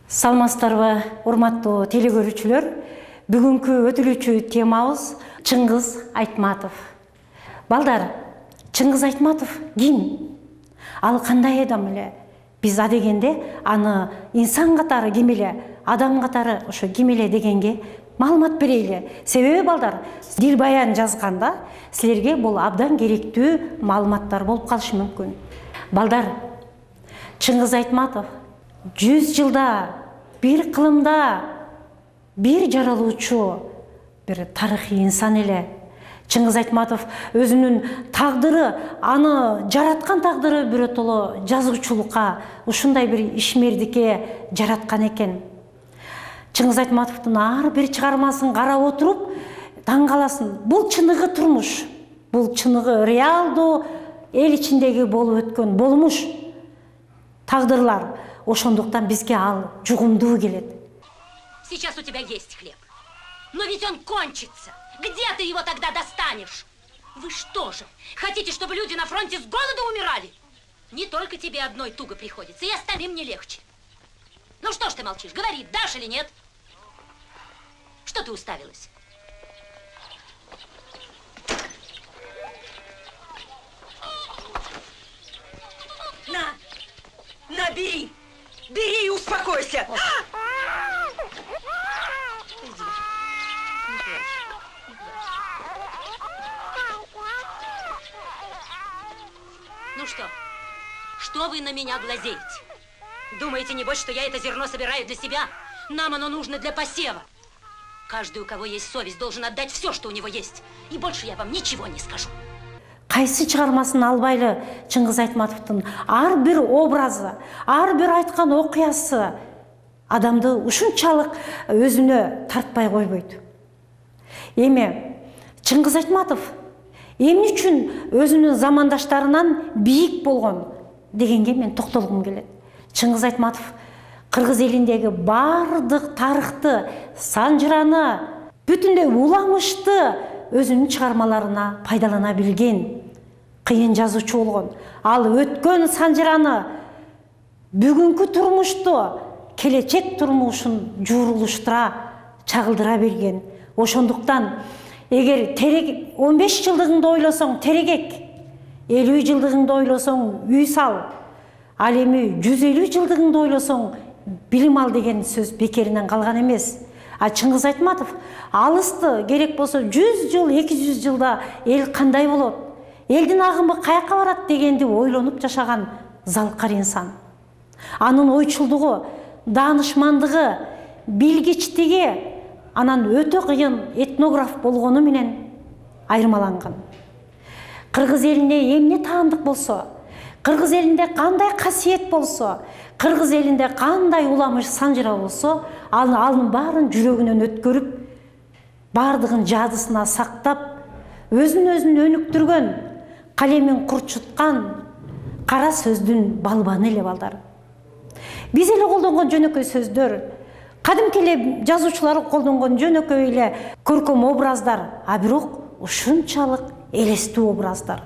Саламатсыздарбы, урматтуу телекөрүүчүлөр. Бүгүнкү өтүлүүчү темабыз Чыңгыз Айтматов. Балдар, Чыңгыз Айтматов ким? Ал кандай адам эле? Биз адегенде аны инсан катары ким эле, адам катары ошо ким эле дегенге маалымат берели. Себеби балдар, дил баян жазганда силерге бул абдан керектүү маалыматтар болуп калышы мүмкүн. Балдар, Чыңгыз Айтматов 100 жылда bir кылымда bir жаралуучу bir тарыхый инсан эле. Чыңгыз Айтматов өзүнүн тагдыры, аны жараткан тагдыры биротоло жазуучулукка, ушундай bir ишмердикке жараткан экен. Чыңгыз Айтматовдун ар бир чыгармасын карап отуруп, таң каласың. Бул чыныгы турмуш, бул чыныгы реалдуу эл ичиндеги болуп өткөн болмуш тагдырлар. Ошондуктан бизге ал жугумдуу келет. Сейчас у тебя есть хлеб, но ведь он кончится. Где ты его тогда достанешь? Вы что же, хотите, чтобы люди на фронте с голоду умирали? Не только тебе одной туго приходится, и остальным не легче. Ну что ж ты молчишь? Говори, дашь или нет? Что ты уставилась? На, бери! Бери и успокойся! Ну что? Что вы на меня глазеете? Думаете, небось, что я это зерно собираю для себя? Нам оно нужно для посева. Каждый, у кого есть совесть, должен отдать все, что у него есть. И больше я вам ничего не скажу. Кайсы чыгармасын албайлы Чыңгыз Айтматовдун ар бир образы, ар бир айткан окуясы адамды ушунчалык өзүнө тартпай койбойт. Эми Чыңгыз Айтматов эмне үчүн өзүнүн замандаштарынан бийик болгон дегенге мен токтолгум келет. Чыңгыз Айтматов кыргыз элиндеги бардык тарыхты, санжыраны, бүтүндөй уламышты өзүнүн чыгармаларына пайдалана билген кыйын жазуучу болгон. Ал өткөн санжыраны, бүгүнкү турмушту, келечек турмушун жуурулуштура, чагылдыра билген. Ошондуктан эгер 15 жылдыгыңды ойлосоң терегек, 50 жылдыгыңды ойлосоң үй сал, ал эми 150 жылдыгыңды ойлосоң билим ал деген сөз бекеринен калган эмес. А Чыңгыз Айтматов алысты, керек болсо 100 жыл, 200 жылда эл кандай болот, элдин агымы каяка барат дегенди ойлонуп жашаган залкар инсан. Анын ойчулдугу, даанышмандыгы, билгичтиги анан өтө кыйын этнограф болгону менен айырмаланган. Кыргыз элине эмне таандык болсо, кыргыз элинде кандай касиет болсо, кыргыз элинде кандай уламыш санжыра болсо, анын баарын жүрөгүнөн өткөрүп, бардыгын жадысына сактап, өзүн өнүктүргөн, калемин курчуткан кара сөздүн балбаны эле балдар. Биз эле колдонгон жөнөкөй сөздөр, кадимки эле жазуучулар колдонгон жөнөкөй эле көркөм образдар, а бирок ушунчалык элестүү образдар.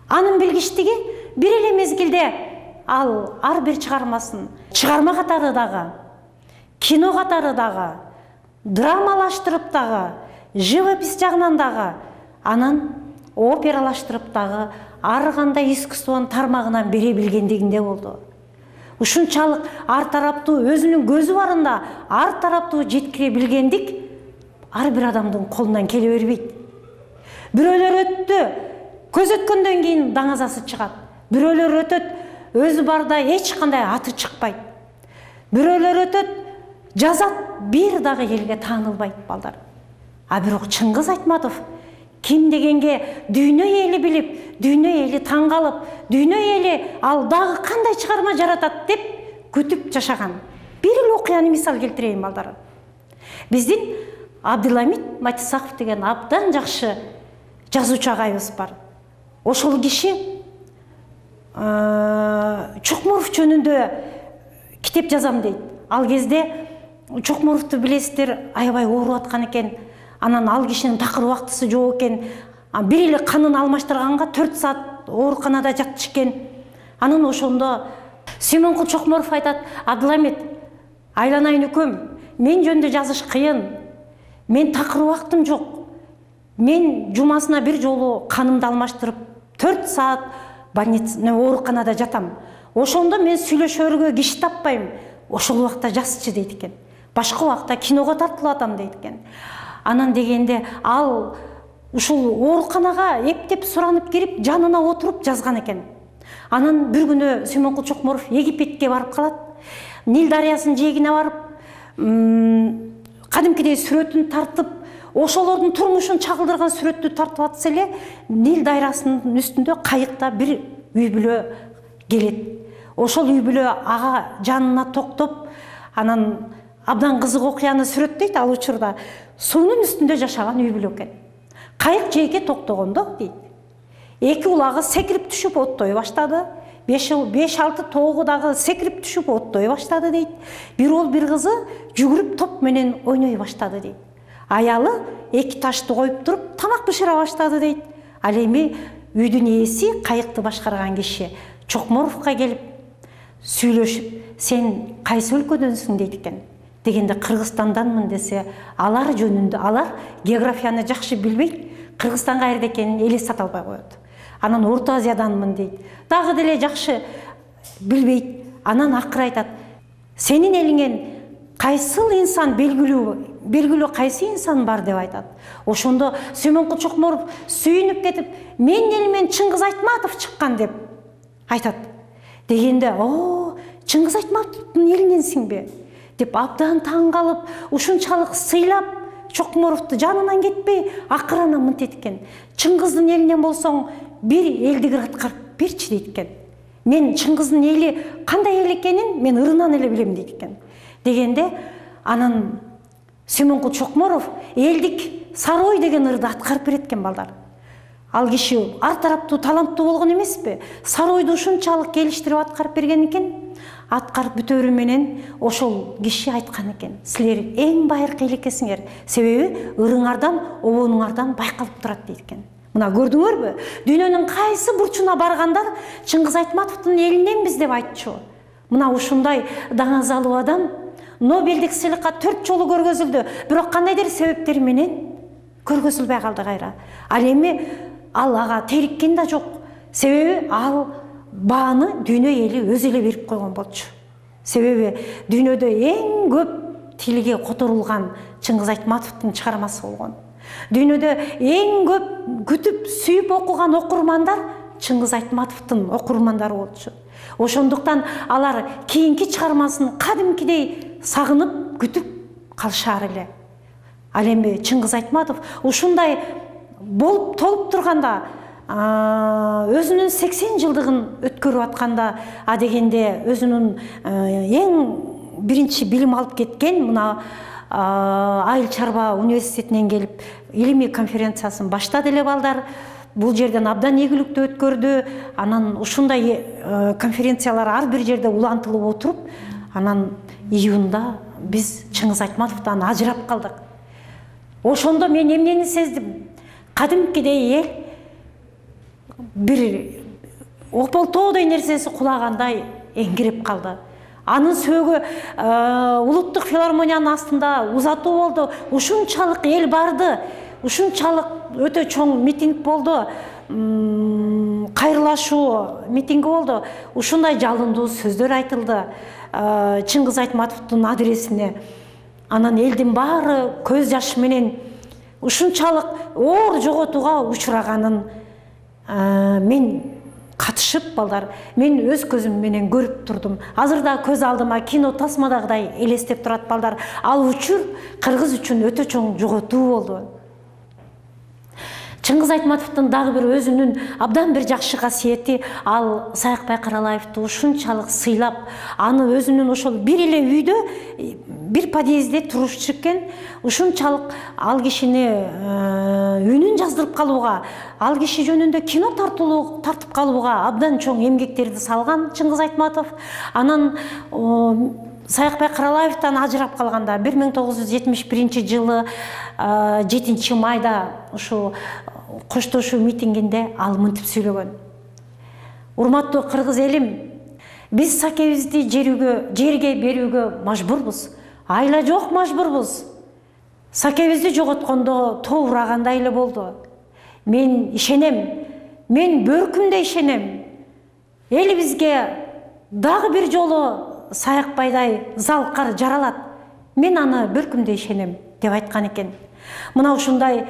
Анын билгичтиги бир эле мезгилде ал ар бир чыгармасын чыгарма катары дагы, кино катары дагы, драмалаштырып дагы, живопись жагынан дагы, анан опералаштырып дагы ар кандай искусствонун тармагынан бере билгендигинде болду. Ушунчалык ар тараптуу өзүнүн көзү барында ар тараптуу жеткире билгендик ар бир адамдын колунан келе бербейт. Бирөөлөр өттү, көз өткөндөн кийин даңазасы чыгат. Бирөөлөр өтөт, өзү барда эч кандай аты чыкпайт. Бирөөлөр өтөт, жазат, бир дагы элге таанылбайт балдар. А бирок Чыңгыз Айтматов ким дегенге дүйнө эли билип, дүйнө эли таң калып, дүйнө эли ал дагы кандай чыгарма жаратат деп күтүп жашаган. Бир эле окуяны мисал келтирейин балдар. Биздин Абдыламит Матисаков деген абдан жакшы жазуучу агайыбыз бар. Ошол киши Чокморов жөнүндө китеп жазам дейт. Ал кезде Чокморовду билесиздер, аябай ооруп аткан экен. Анан ал кишинин такыр убактысы жок экен. Бир эле канын алмаштырганга 4 саат ооруканада жатчу экен. Анан ошондо Сүймөнкул Чокморов айтат: "Абдыламит, айланайын үкөм, мен жөнүндө жазыш кыйын, мен такыр убактым жок, мен жумасына бир жолу канымды алмаштырып 4 саат ооруканада жатам, ошондо мен сүйлөшөргө киши таппайм, ошол убакта жазчы дейт экен, башка убакта киного тартылып атам дейт экен. Анан дегенде ал ушул ооруканага эптеп суранып кирип, жанына отуруп жазган экен. Анан бир күнү Сүймөнкул Чокморов Египетке барып калат. Нил дарыясынын жээгине барып, кадимкидей сүрөтүн тартып, ошолордун турмушун чагылдырган сүрөттү тартып атса эле, Нил дарыясынын үстүндө кайыкта бир үй бүлө келет. Ошол үй бүлө ага жанына токтоп, анан абдан кызык окуяны сүрөттөйт. Ал учурда суунун үстүндө жашаган үй бүлө экен. Кайык жээкке токтогондо дейт, эки улагы секирип түшүп оттой баштады. 5-6 тоогу дагы секирип түшүп оттой баштады дейт. Бир ол бир кызы жүгүрүп топ менен ойной баштады дейт. Аялы эки ташты коюп туруп тамак бышыра баштады дейт. Ал эми үйдүн ээси, кайыкты башкарган киши Чокморовго келип сүйлөшүп, сен кайсы өлкөдөнсүң дейт экен. Дегенде Кыргызстанданмын десе, алар жөнүндө, алар географияны жакшы билбейт, Кыргызстан каерде экенин элестете албай коет. Анан Орто Азияданмын дейт, дагы деле жакшы билбейт. Анан акыры айтат, сенин элиңен кайсыл инсан белгилүү кайсы инсан бар деп айтат. Ошондо Сүймөнкул Чокморов сүйүнүп кетип, менин элимден Чыңгыз Айтматов чыккан деп айтат. Дегенде, Чыңгыз Айтматовдун элиненсиңби деп абдан таң калып, ушунчалык сыйлап Чокморовду жанынан кетпей, акыры анан мынтет экен, Чыңгыздын элинен болсоң, бир элди аткарып берчи дейт экен. Мен Чыңгыздын эли кандай эл экенин мен ырынан эле билем дейт экен. Дегенде анан Сүймөнкул Чокморов элдик Сарой деген ырды аткарып берет экен балдар. Ал киши ар тараптуу таланттуу болгон эмеспи? Саройду ушунчалык келиштирип аткарып берген экен. Аткарып бүтөрү менен ошол киши айткан экен, силер эң байыркы эл экенсиңер, себеби ырыңардан, обонуңардан байкалып турат дейт экен. Мына көрдүңөрбү? Дүйнөнүн кайсы бурчуна баргандар Чыңгыз Айтматовдун элиненбиз деп айтчу. Мына ушундай даңазалуу адам Нобелдик сыйлыкка 4 жолу көргөзүлдү, бирок кандайдыр себептер менен көргөзүлбөй калды кайра. Ал эми ал ага териккен да жок. Себеби ал бааны дүйнө эли өзү эле берип койгон болчу. Себеби дүйнөдө эң көп тилге которулган Чыңгыз Айтматовдун чыгармасы болгон. Дүйнөдө эң көп күтүп, сүйүп окуган окурмандар Чыңгыз Айтматовдун окурмандары болчу. Ошондуктан алар кийинки чыгармасын кадимкидей сагынып, күтүп калышар эле. Ал эми Чыңгыз Айтматов ушундай болуп толуп турганда, өзүнүн 80 жылдыгын өткөрүп атканда, дегенде өзүнүн эң биринчи билим алып кеткен мына Айыл Чарба университетинен келип илимий конференциясын баштады эле балдар. Бул жерден абдан ийгиликтүү өткөрдү. Анан ушундай конференциялар ар бир жерде улантылып отуруп, анан июнда биз Чыңгыз Айтматовдон ажырап калдык. Ошондо мен эмнени сездим? Кадимкидей эл бир ополтоодой нерсеси кулагандай эңгирип калды. Анын сөөгү улуттук филармониянын астында узатуу болду. Ушунчалык эл барды, ушунчалык өтө чоң митинг болду, кайрылашуу митинги болду. Ушундай жалындуу сөздөр айтылды Чыңгыз Айтматовдун адресине. Анан элдин баары көз жашы менен ушунчалык оор жоготууга учураганын мен катышып балдар, мен өз көзүм менен көрүп турдум. Азыр да көз алдыма кино тасмадагыдай элестеп турат балдар. Ал учур кыргыз үчүн өтө чоң жоготуу болду. Чыңгыз Айтматовдун дагы бир өзүнүн абдан бир жакшы касиети, ал Саякбай Каралаевди ушунчалык сыйлап, аны өзүнүн ошол бир эле үйдө, бир подъездде турушчу экен, ушунчалык ал кишини үнүн жаздырып калууга, ал киши жөнүндө кино тартып калууга абдан чоң эмгектерди салган Чыңгыз Айтматов. Анан Саякбай Каралаевден ажырап калганда 1971 жылы 7 майда ушу коштошуу митингинде ал мынтип сүйлөгөн. Урматтуу кыргыз элим, Биз Сакебизди жерге берүүгө мажбурбуз. Айла жок, мажбурбуз. Сакебизди жоготкондо тоо урагандай эле болду. Мен ишенем, мен бөркүмдө ишенем. Элибизге дагы бир жолу Саякбайдай залкар жаралат. Мен аны бөркүмдө ишенем деп айткан экен. Мына ушундай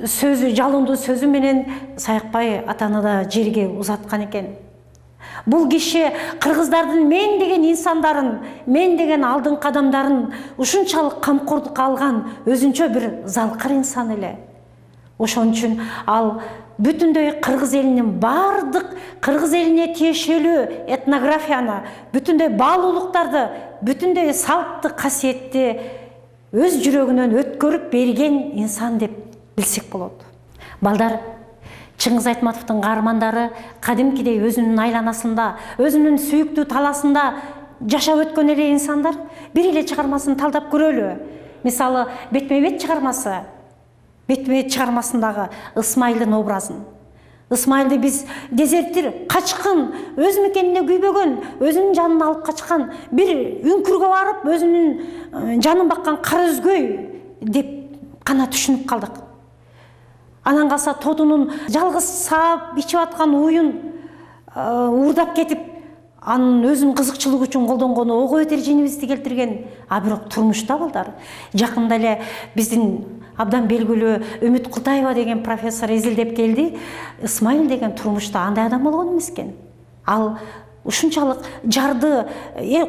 сөзү, жалындуу сөзү менен Саякбай атаны да жерге узаткан экен. Бул киши кыргыздардын мен деген инсандарын, мен деген алдыңкы адамдарын ушунчалык камкордукка алган өзүнчө бир залкар инсан эле. Ошон үчүн ал бүтүндөй кыргыз элинин бардык кыргыз элине тиешелүү этнографияны, бүтүндөй баалуулуктарды, бүтүндөй салтты, касиетти өз жүрөгүнөн өткөрүп берген инсан деп билсек болот. Балдар, Чыңгыз Айтматовдун каармандары кадимкидей өзүнүн айланасында, өзүнүн сүйүктүү таласында жашап өткөн эле инсандар. Бир эле чыгармасын талдап көрөлү. Мисалы, Бетме-бет чыгармасы. Бетме-бет чыгармасындагы Ысмайылдын образын. Ысмайылды биз дезертир, качкын, өз мекенине күйбөгөн, өзүнүн жанын алып качкан, бир үңкүргө барып, өзүнүн жанын баккан кара өзгөй деп гана түшүнүп калдык. Анан калса тодунун жалгыз саап ичип аткан уюн уурдап кетип, анын өзүнүн кызыкчылыгы үчүн колдонгону ого бетер жеңибизди келтирген. А бирок турмушта балдар, жакында эле биздин абдан белгилүү Үмүт Култаева деген профессор изилдеп келди. Ысмайыл деген турмушта андай адам болгон эмес экен. Ал ушунчалык жарды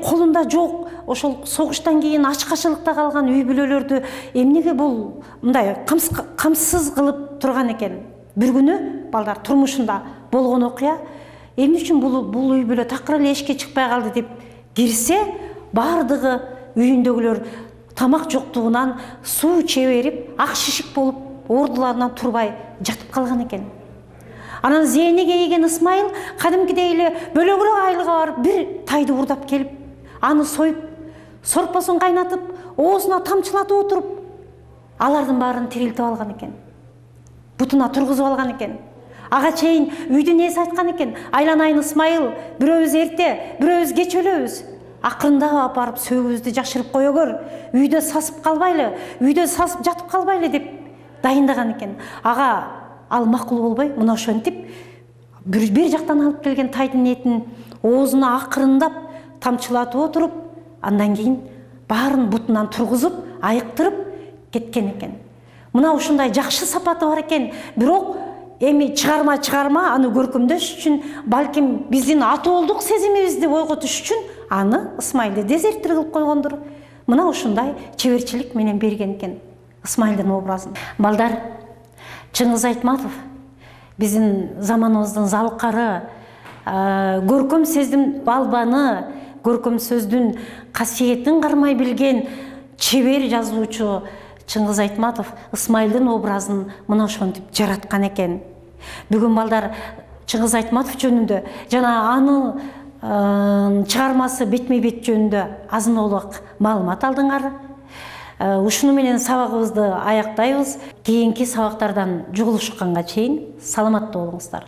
колунда жок, ошол согуштан кийин ачкачылыкта калган үй бүлөлөрдү эмнеге бул мындай камсыз кылып турган экен. Бир күнү балдар турмушунда болгон окуя, эмне үчүн бул үй бүлө такыр эле эшикке чыкпай калды деп кирсе, бардыгы үйүндөгүлөр тамак жоктугунан суу иче берип, ак шишик болуп, ордуларынан турбай жатып калган экен. Анан зээни кейиген Ысмайыл кадимкидей эле бөлөгүрөк айылга барып бир тайды уурдап келип, аны союп, сорпосун кайнатып, оозуна тамчылатып отуруп, алардын баарын тирилтип алган экен. Бутуна тургузуп алган экен. Ага чейин үйдүн ээси айткан экен: "Айланайын Ысмайыл, бирөөбүз эрте, бирөөбүз кеч өлөбүз. Акырында апарып сөөгүбүздү жакшырып кое көр, үйдө сасып калбайлы, үйдө сасып жатып калбайлы" деп дайындаган экен. Ага ал макул болбой, мына ошентип бир жактан алып келген тайдын этин оозуна акырындап тамчылатып отуруп, андан кийин баарын бутунан тургузуп, айыктырып кеткен экен. Мына ушундай жакшы сапаты бар экен. Бирок эми чыгарма аны көркөмдөш үчүн, балким биздин атоолдук сезимибизди ойготуш үчүн аны Ысмайылды дезертир кылып койгондур. Мына ушундай чеберчилик менен берген экен Ысмайылдын образын. Балдар, Чыңгыз Айтматов биздин заманыбыздын залкары, көркөм сөздүн балбаны, көркөм сөздүн касиетин кармай билген чебер жазуучу Чыңгыз Айтматов Ысмайылдын образын мына ошентип жараткан экен. Бүгүн балдар Чыңгыз Айтматов жөнүндө жана анын чыгармасы Бетме-бет жөнүндө азын-олак маалымат алдыңар. Ушуну менен сабагыбызды аяктайбыз. Кийинки сабактардан жолугушканга чейин саламатта болуңуздар.